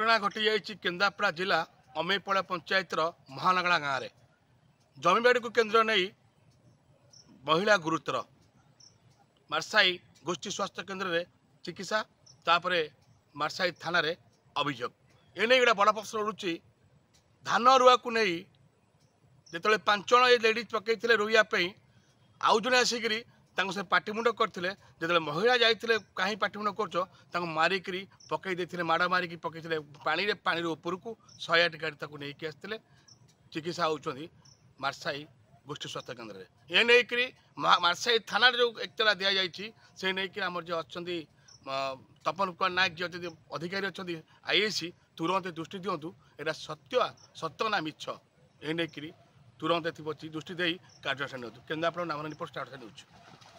घटना घटी जाइए केन्द्रापड़ा जिला अमेपड़ा पंचायतर महानगड़ा गाँव में जमीबाड़ी को केन्द्र नहीं महिला गुरुतर मार्साई गोष्ठी स्वास्थ्य केन्द्र में चिकित्सा तापर मार्साई थाना रे अभियोग एने गोटे बड़ प्रश्न उड़ूची धान रुआ को नहीं जो 5 जन ये लेडीज पकई रुआई आउ जड़े आसिक से पाटिमुंड करते जो महिला जाते कहीं पाटिमुंड कर मारिक पकई माड़ मारिक पकई पानी पानी ऊपर को 108 गाड़ी नहीं आसते चिकित्सा होती मार्साई गोष्ठी स्वास्थ्य केन्द्र में ये नहीं मार्साई थाना जो इतला दि जाइए से नहीं आम जो अच्छा तपन कुमार नायक जी अधिकारी अच्छा आईएसी तुरंत दृष्टि दिंतु यहाँ सत्य ना मिछ ये नहीं तुरंत दृष्टि दे कार्यानुष्ठान केन्द्रापड़ा नाम रिपोर्ट स्टार्ट न्यूज।